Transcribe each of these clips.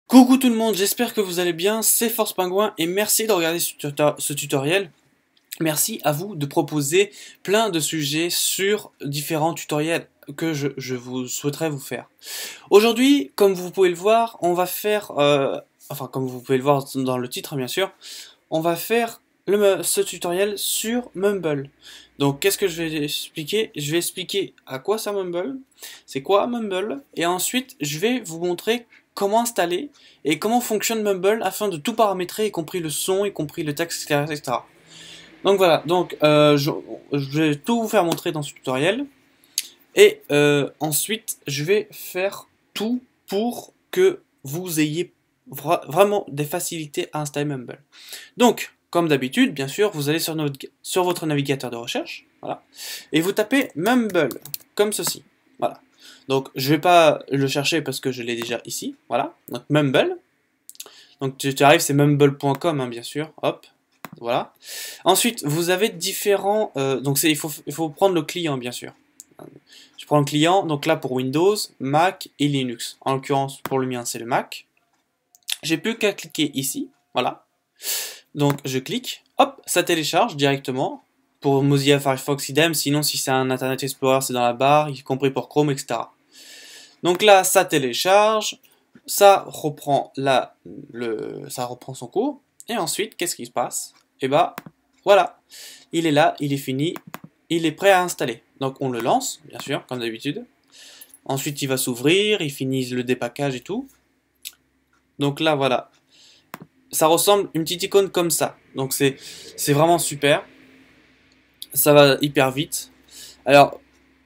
Coucou tout le monde, j'espère que vous allez bien, c'est Force Pingouin et merci de regarder ce tutoriel. Merci à vous de proposer plein de sujets sur différents tutoriels que je vous souhaiterais vous faire. Aujourd'hui, comme vous pouvez le voir, on va faire, comme vous pouvez le voir dans le titre bien sûr, on va faire ce tutoriel sur Mumble. Donc qu'est-ce que je vais expliquer? Je vais expliquer à quoi sert Mumble, c'est quoi Mumble, et ensuite je vais vous montrer comment installer et comment fonctionne Mumble afin de tout paramétrer, y compris le son, y compris le texte, etc. etc. Donc voilà, je vais tout vous faire montrer dans ce tutoriel. Et ensuite, je vais faire tout pour que vous ayez vraiment des facilités à installer Mumble. Donc, comme d'habitude, bien sûr, vous allez sur votre navigateur de recherche, voilà, et vous tapez Mumble, comme ceci, voilà. Donc, je vais pas le chercher parce que je l'ai déjà ici, voilà, donc Mumble. Donc, tu arrives, c'est mumble.com, hein, bien sûr, hop, voilà. Ensuite, vous avez différents, il faut prendre le client, bien sûr. Je prends le client, donc là pour Windows, Mac et Linux. En l'occurrence, pour le mien, c'est le Mac. J'ai plus qu'à cliquer ici, voilà. Donc je clique, hop, ça télécharge directement. Pour Mozilla Firefox, idem, sinon si c'est un Internet Explorer, c'est dans la barre, y compris pour Chrome, etc. Donc là, ça télécharge, ça reprend son cours, et ensuite, qu'est-ce qui se passe? Et bah, voilà, il est là, il est fini, il est prêt à installer. Donc on le lance, bien sûr, comme d'habitude. Ensuite, il va s'ouvrir, il finit le dépackage et tout. Donc là, voilà. Ça ressemble à une petite icône comme ça. Donc c'est vraiment super. Ça va hyper vite. Alors,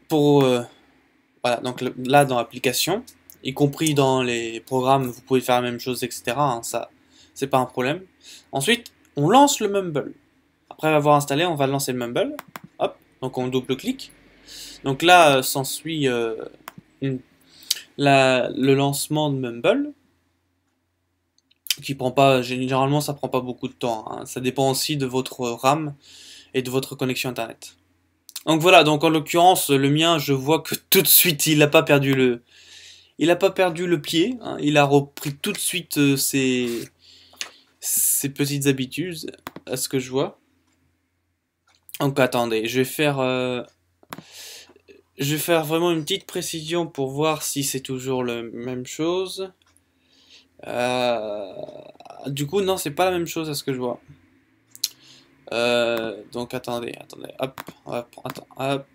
voilà, donc là, dans l'application, y compris dans les programmes, vous pouvez faire la même chose, etc. hein, ça, c'est pas un problème. Ensuite, on lance le Mumble. Après l'avoir installé, on va lancer le Mumble. Hop, donc on double-clique. Donc là, s'ensuit le lancement de Mumble, qui prend pas, généralement ça prend pas beaucoup de temps, hein. Ça dépend aussi de votre RAM et de votre connexion internet. Donc voilà, donc en l'occurrence, le mien, je vois que tout de suite, il n'a pas perdu le pied, hein. Il a repris tout de suite ses petites habitudes, à ce que je vois. Donc attendez, je vais faire vraiment une petite précision pour voir si c'est toujours la même chose. Du coup, non, c'est pas la même chose à ce que je vois. Donc attendez, hop, attends, hop.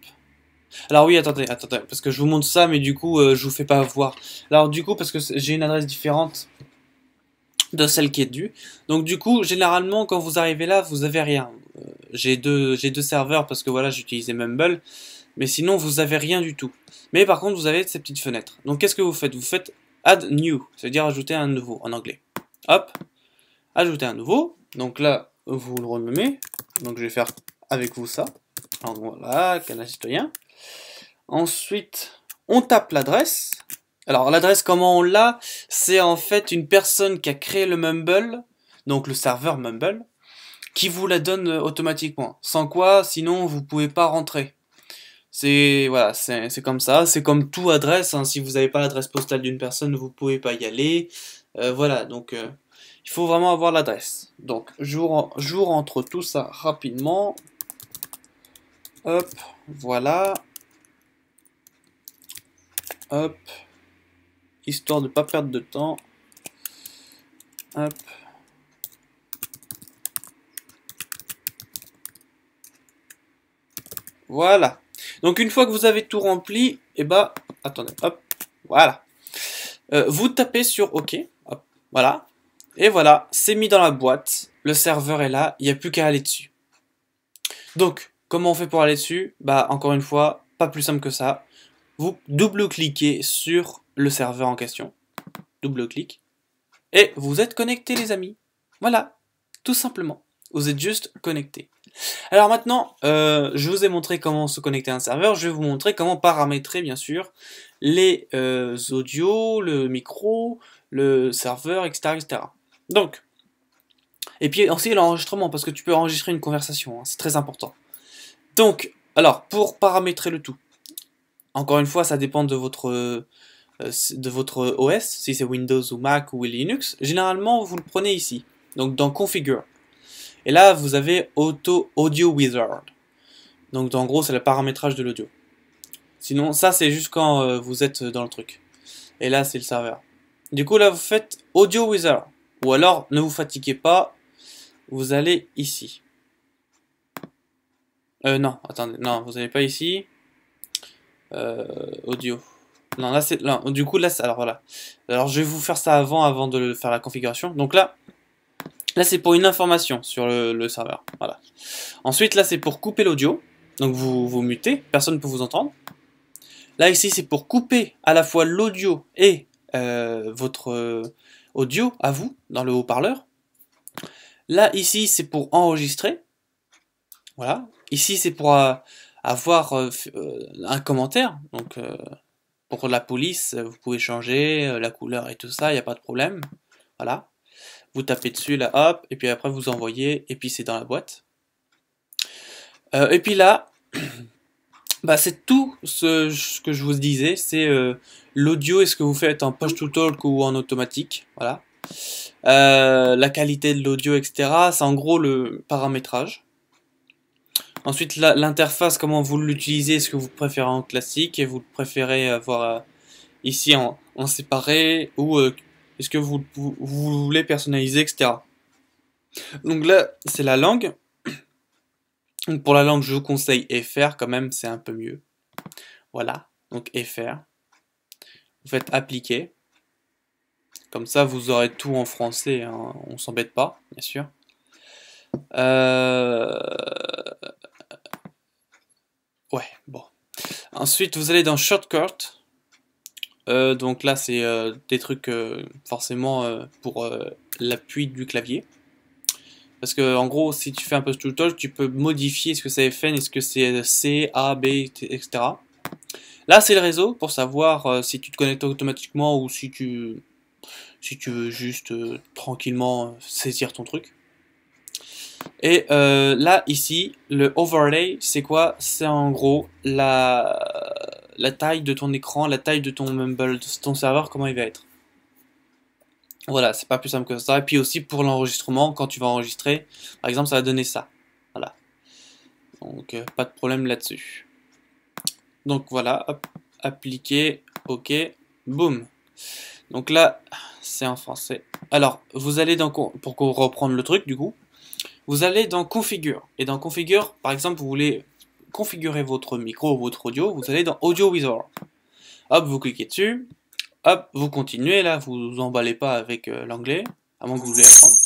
Alors oui, attendez, parce que je vous montre ça, mais du coup, je vous fais pas voir. Alors du coup, parce que j'ai une adresse différente de celle qui est due. Donc du coup, généralement, quand vous arrivez là, vous avez rien. J'ai deux serveurs parce que voilà, j'utilisais Mumble, mais sinon, vous avez rien du tout. Mais par contre, vous avez ces petites fenêtres. Donc qu'est-ce que vous faites? Vous faites Add New, c'est-à-dire ajouter un nouveau en anglais. Hop, ajouter un nouveau. Donc là, vous le renommez. Donc je vais faire avec vous ça. Alors voilà, Canal Citoyen. Ensuite, on tape l'adresse. Alors l'adresse, comment on l'a? C'est en fait une personne qui a créé le Mumble, donc le serveur Mumble, qui vous la donne automatiquement. Sans quoi, sinon, vous pouvez pas rentrer. Voilà, c'est comme ça. C'est comme tout adresse, hein. Si vous n'avez pas l'adresse postale d'une personne, vous pouvez pas y aller. Voilà, donc il faut vraiment avoir l'adresse. Donc je vous rentre tout ça rapidement. Hop, voilà. Hop. Histoire de pas perdre de temps. Hop. Voilà. Donc une fois que vous avez tout rempli, et bah, attendez, hop, voilà. Vous tapez sur OK, hop, voilà. Et voilà, c'est mis dans la boîte. Le serveur est là, il n'y a plus qu'à aller dessus. Donc, comment on fait pour aller dessus? Bah, encore une fois, pas plus simple que ça. Vous double-cliquez sur le serveur en question. Double-clic. Et vous êtes connecté, les amis. Voilà, tout simplement. Vous êtes juste connecté. Alors maintenant, je vous ai montré comment se connecter à un serveur. Je vais vous montrer comment paramétrer, bien sûr, les audios, le micro, le serveur, etc., etc. Donc, et puis aussi l'enregistrement, parce que tu peux enregistrer une conversation, hein, c'est très important. Donc, alors, pour paramétrer le tout, encore une fois, ça dépend de de votre OS, si c'est Windows ou Mac ou Linux, généralement vous le prenez ici, donc dans Configure. Et là vous avez Audio Wizard. Donc en gros c'est le paramétrage de l'audio. Sinon ça c'est juste quand vous êtes dans le truc. Et là c'est le serveur. Du coup là vous faites Audio Wizard. Ou alors ne vous fatiguez pas, vous allez ici. Non, attendez, non, vous n'allez pas ici. Audio. Non, là c'est. Du coup, là, alors voilà. Alors je vais vous faire ça avant de faire la configuration. Donc là c'est pour une information sur le serveur. Voilà. Ensuite, là c'est pour couper l'audio. Donc vous mutez, personne ne peut vous entendre. Là ici c'est pour couper à la fois l'audio et votre audio à vous dans le haut-parleur. Là ici c'est pour enregistrer. Voilà. Ici c'est pour avoir un commentaire. Donc pour la police, vous pouvez changer la couleur et tout ça, il n'y a pas de problème. Voilà. Vous tapez dessus là, hop, et puis après vous envoyez, et puis c'est dans la boîte. Et puis là, bah, c'est tout ce que je vous disais, c'est l'audio, est-ce que vous faites en push to talk ou en automatique, voilà. La qualité de l'audio, etc. C'est en gros le paramétrage. Ensuite, l'interface, comment vous l'utilisez, est-ce que vous préférez en classique et vous préférez avoir ici en séparé ou est-ce que vous voulez personnaliser, etc. Donc là, c'est la langue. Donc pour la langue, je vous conseille FR quand même, c'est un peu mieux. Voilà, donc FR. Vous faites appliquer. Comme ça, vous aurez tout en français, hein. On s'embête pas, bien sûr. Ouais, bon. Ensuite, vous allez dans Shortcut. Donc là, c'est des trucs forcément pour l'appui du clavier. Parce que en gros, si tu fais un push to talk, tu peux modifier ce que c'est FN, est-ce que c'est C, A, B, etc. Là, c'est le réseau pour savoir si tu te connectes automatiquement ou si tu veux juste tranquillement saisir ton truc. Et là, ici, le overlay, c'est quoi? C'est en gros la taille de ton écran, la taille de ton mumble, de ton serveur, comment il va être. Voilà, c'est pas plus simple que ça. Et puis aussi pour l'enregistrement, quand tu vas enregistrer, par exemple, ça va donner ça. Voilà. Donc, pas de problème là-dessus. Donc voilà, hop, appliquer, ok, boum. Donc là, c'est en français. Alors, vous allez dans, pour reprendre le truc, du coup, vous allez dans Configure. Et dans Configure, par exemple, vous voulez configurer votre micro ou votre audio, vous allez dans Audio Wizard. Hop, vous cliquez dessus. Hop, vous continuez, là, vous vous emballez pas avec l'anglais, à moins que vous voulez apprendre.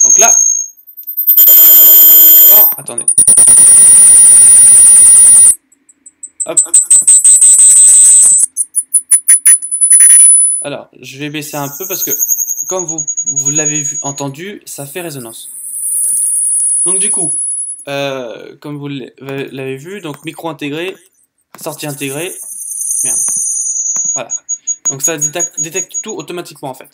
Donc là, oh, attendez. Hop. Alors, je vais baisser un peu parce que, comme vous l'avez entendu, ça fait résonance. Donc du coup, comme vous l'avez vu, donc micro intégré, sortie intégrée, merde. Voilà. Donc ça détecte tout automatiquement en fait.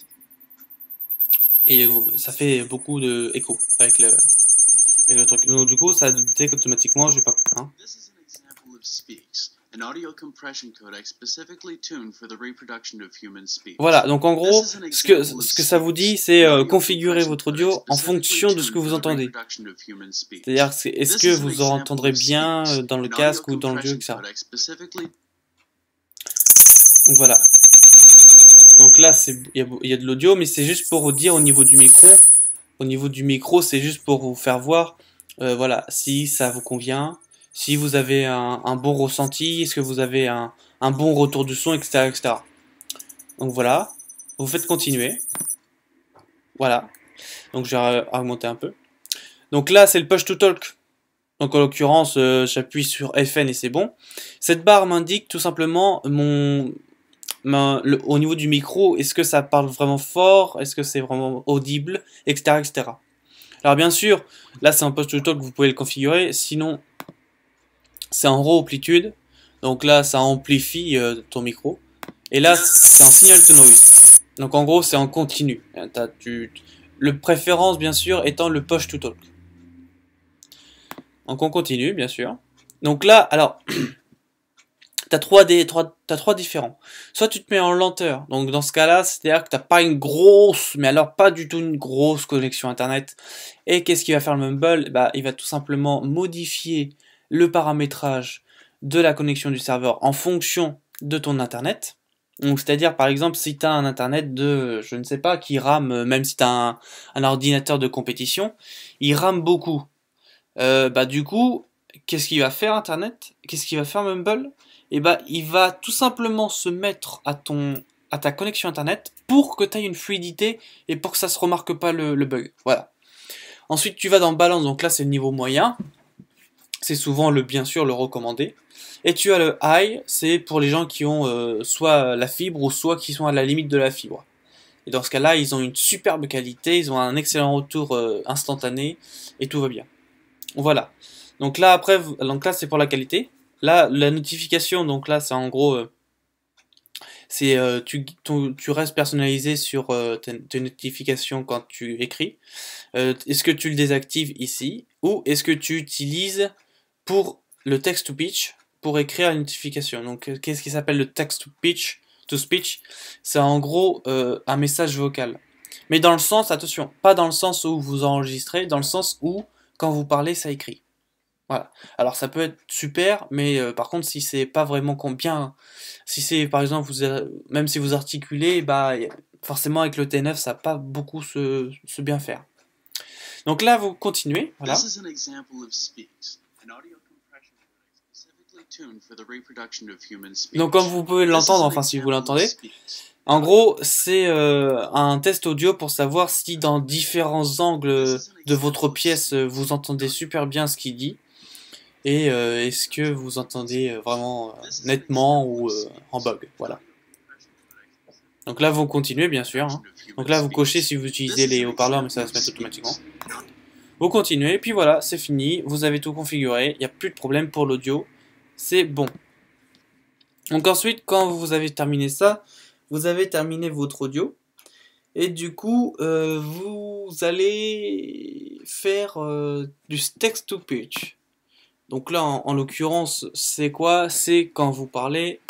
Et ça fait beaucoup de écho avec le truc. Donc du coup, ça détecte automatiquement, je vais pas... Hein. Voilà, donc en gros, ce que ça vous dit, c'est configurer votre audio en fonction de ce que vous entendez. C'est-à-dire, est-ce que vous entendrez bien dans le casque ou dans le jeu, etc. Donc voilà. Donc là, il y a de l'audio, mais c'est juste pour vous dire au niveau du micro. Au niveau du micro, c'est juste pour vous faire voir, voilà, si ça vous convient, si vous avez un bon ressenti, est-ce que vous avez un bon retour du son, etc., etc. Donc voilà, vous faites continuer. Voilà. Donc je vais augmenter un peu. Donc là, c'est le push to talk. Donc en l'occurrence, j'appuie sur FN et c'est bon. Cette barre m'indique tout simplement au niveau du micro, est-ce que ça parle vraiment fort, est-ce que c'est vraiment audible, etc., etc. Alors bien sûr, là c'est un push to talk, vous pouvez le configurer, sinon c'est en raw amplitude, donc là ça amplifie ton micro, et là c'est en signal to noise, donc en gros c'est en continu. Le préférence bien sûr étant le push to talk. Donc on continue bien sûr. Donc là, alors, t'as trois différents. Soit tu te mets en lenteur, donc dans ce cas-là, c'est-à-dire que t'as pas une grosse, mais alors pas du tout une grosse connexion internet. Et qu'est-ce qu'il va faire le Mumble? Bah, il va tout simplement modifier le paramétrage de la connexion du serveur en fonction de ton internet. Donc c'est-à-dire par exemple si tu as un internet de, je ne sais pas, qui rame, même si tu as un ordinateur de compétition, il rame beaucoup. Bah du coup, qu'est-ce qu'il va faire internet? Qu'est-ce qu'il va faire Mumble? Et bah il va tout simplement se mettre à ta connexion internet pour que tu aies une fluidité et pour que ça se remarque pas le bug. Voilà. Ensuite tu vas dans balance, donc là c'est le niveau moyen. C'est souvent bien sûr le recommandé. Et tu as le high, c'est pour les gens qui ont soit la fibre ou soit qui sont à la limite de la fibre. Et dans ce cas-là, ils ont une superbe qualité, ils ont un excellent retour instantané et tout va bien. Voilà. Donc là après, donc là c'est pour la qualité. Là la notification, donc là c'est en gros, tu restes personnalisé sur tes notifications quand tu écris. Est-ce que tu le désactives ici ou est-ce que tu utilises pour le text-to-speech pour écrire la notification? Donc qu'est-ce qui s'appelle le text-to-speech? C'est en gros un message vocal. Mais dans le sens, attention, pas dans le sens où vous enregistrez, dans le sens où quand vous parlez, ça écrit. Voilà. Alors ça peut être super, mais par contre si c'est pas vraiment bien, si c'est par exemple même si vous articulez, bah forcément avec le T9 ça va pas beaucoup se bien faire. Donc là vous continuez, voilà. Donc comme vous pouvez l'entendre, enfin si vous l'entendez, en gros c'est un test audio pour savoir si dans différents angles de votre pièce vous entendez super bien ce qu'il dit. Et est-ce que vous entendez vraiment nettement ou en bug, voilà. Donc là vous continuez bien sûr, hein. Donc là vous cochez si vous utilisez les haut-parleurs mais ça va se mettre automatiquement. Vous continuez, puis voilà, c'est fini, vous avez tout configuré, il n'y a plus de problème pour l'audio, c'est bon. Donc ensuite quand vous avez terminé ça, vous avez terminé votre audio, et du coup vous allez faire du text-to-speech. Donc là, en l'occurrence, c'est quoi? C'est quand vous parlez.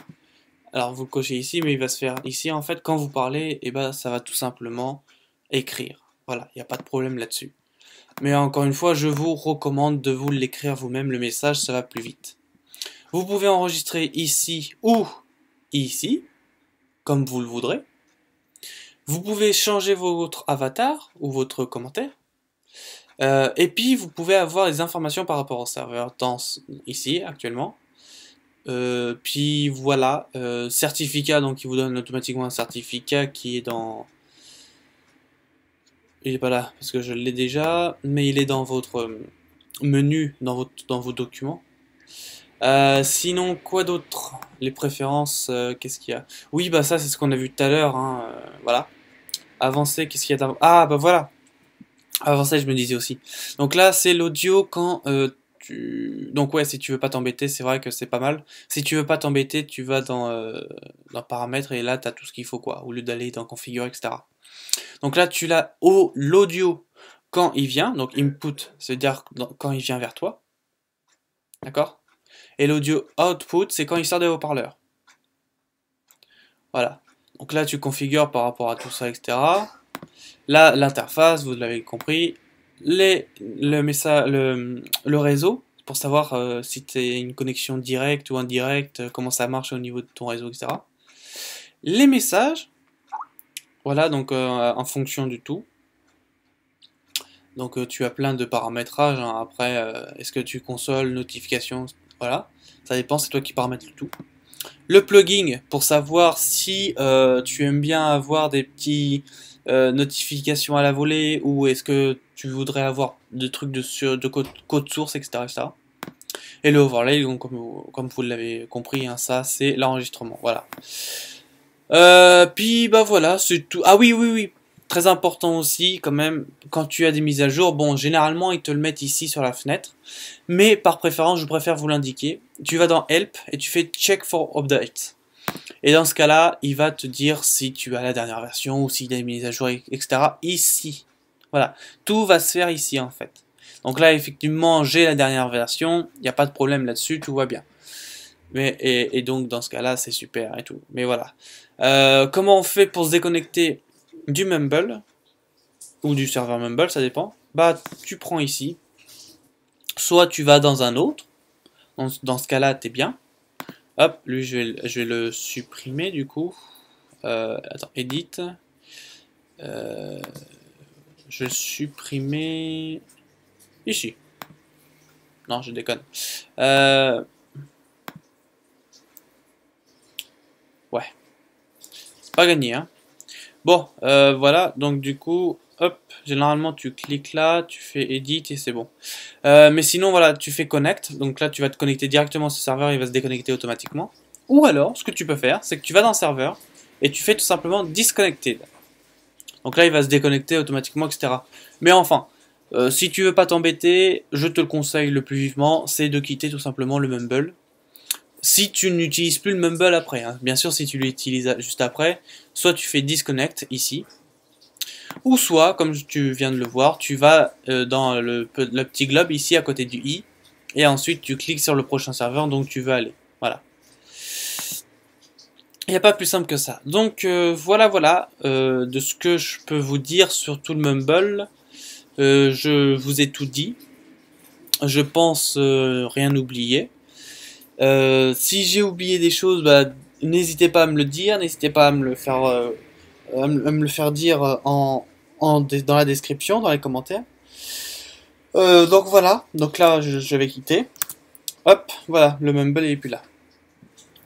Alors vous le cochez ici, mais il va se faire ici. En fait, quand vous parlez, et ben ça va tout simplement écrire. Voilà, il n'y a pas de problème là-dessus. Mais encore une fois, je vous recommande de vous l'écrire vous-même. Le message, ça va plus vite. Vous pouvez enregistrer ici ou ici, comme vous le voudrez. Vous pouvez changer votre avatar ou votre commentaire. Et puis vous pouvez avoir des informations par rapport au serveur ici actuellement. Puis voilà, certificat, donc il vous donne automatiquement un certificat qui est dans... Il est pas là parce que je l'ai déjà, mais il est dans votre menu, dans vos documents. Sinon, quoi d'autre? Les préférences, qu'est-ce qu'il y a? Oui, bah ça c'est ce qu'on a vu tout à l'heure, hein, voilà. Avancer, qu'est-ce qu'il y a? Ah bah voilà. Avancer, je me disais aussi. Donc là, c'est l'audio quand donc ouais, si tu veux pas t'embêter, c'est vrai que c'est pas mal. Si tu veux pas t'embêter, tu vas dans paramètres et là, tu as tout ce qu'il faut, quoi, au lieu d'aller dans configure, etc. Donc là, tu l'as l'audio quand il vient, donc input, c'est-à-dire quand il vient vers toi. D'accord? Et l'audio output, c'est quand il sort des haut-parleurs. Voilà. Donc là, tu configures par rapport à tout ça, etc. Là, l'interface, vous l'avez compris. Le réseau, pour savoir si tu es une connexion directe ou indirecte, comment ça marche au niveau de ton réseau, etc. Les messages, voilà, donc en fonction du tout. Donc tu as plein de paramétrages, hein. Après, est-ce que tu consoles, notifications, voilà. Ça dépend, c'est toi qui paramètres le tout. Le plugin, pour savoir si tu aimes bien avoir des petits notifications à la volée ou est-ce que tu voudrais avoir des trucs de code source, etc., etc. Et le overlay, donc, comme vous l'avez compris, hein, ça c'est l'enregistrement. Voilà. Puis bah voilà, c'est tout. Ah oui, oui, oui. Très important aussi, quand même, quand tu as des mises à jour, bon, généralement, ils te le mettent ici sur la fenêtre, mais par préférence, je préfère vous l'indiquer. Tu vas dans Help et tu fais Check for Update. Et dans ce cas-là, il va te dire si tu as la dernière version ou s'il y a des mises à jour, etc. ici. Voilà, tout va se faire ici, en fait. Donc là, effectivement, j'ai la dernière version, il n'y a pas de problème là-dessus, tout va bien. Et donc dans ce cas-là, c'est super et tout. Mais voilà. Comment on fait pour se déconnecter du Mumble ou du serveur Mumble, ça dépend. Bah, tu prends ici. Soit tu vas dans un autre. Dans ce cas-là, t'es bien. Hop, lui, je vais le supprimer du coup. Attends, edit. Je vais le supprimer ici. Non, je déconne. Ouais, c'est pas gagné, hein. Bon, voilà, donc du coup, hop, généralement tu cliques là, tu fais edit et c'est bon. Mais sinon, voilà, tu fais connect, donc là tu vas te connecter directement sur ce serveur, il va se déconnecter automatiquement. Ou alors, ce que tu peux faire, c'est que tu vas dans le serveur et tu fais tout simplement disconnected. Donc là, il va se déconnecter automatiquement, etc. Mais enfin, si tu veux pas t'embêter, je te le conseille le plus vivement, c'est de quitter tout simplement le Mumble. Si tu n'utilises plus le Mumble après, hein. Bien sûr si tu l'utilises juste après, soit tu fais disconnect ici, ou soit, comme tu viens de le voir, tu vas dans le petit globe ici à côté du i, et ensuite tu cliques sur le prochain serveur dont tu veux aller. Voilà. Il n'y a pas plus simple que ça. Donc voilà de ce que je peux vous dire sur tout le Mumble. Je vous ai tout dit. Je pense rien oublier. Si j'ai oublié des choses, bah, n'hésitez pas à me le dire, n'hésitez pas à me le faire, à me le faire dire dans la description, dans les commentaires. Donc voilà, donc là je vais quitter. Hop, voilà, le Mumble est plus là.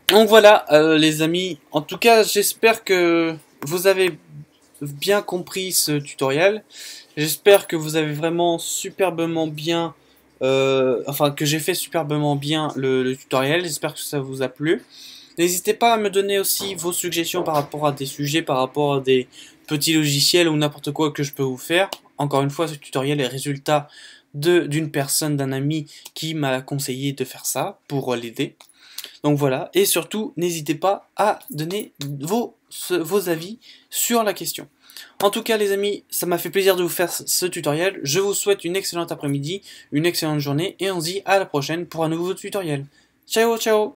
Donc voilà, les amis, en tout cas j'espère que vous avez bien compris ce tutoriel. J'espère que vous avez vraiment superbement bien, enfin que j'ai fait superbement bien le tutoriel. J'espère que ça vous a plu. N'hésitez pas à me donner aussi vos suggestions par rapport à des sujets, par rapport à des petits logiciels ou n'importe quoi que je peux vous faire. Encore une fois, ce tutoriel est résultat d'une personne, d'un ami qui m'a conseillé de faire ça pour l'aider. Donc voilà, et surtout, n'hésitez pas à donner vos avis sur la question. En tout cas les amis, ça m'a fait plaisir de vous faire ce tutoriel. Je vous souhaite une excellente après-midi, une excellente journée, et on se dit à la prochaine pour un nouveau tutoriel. Ciao ciao.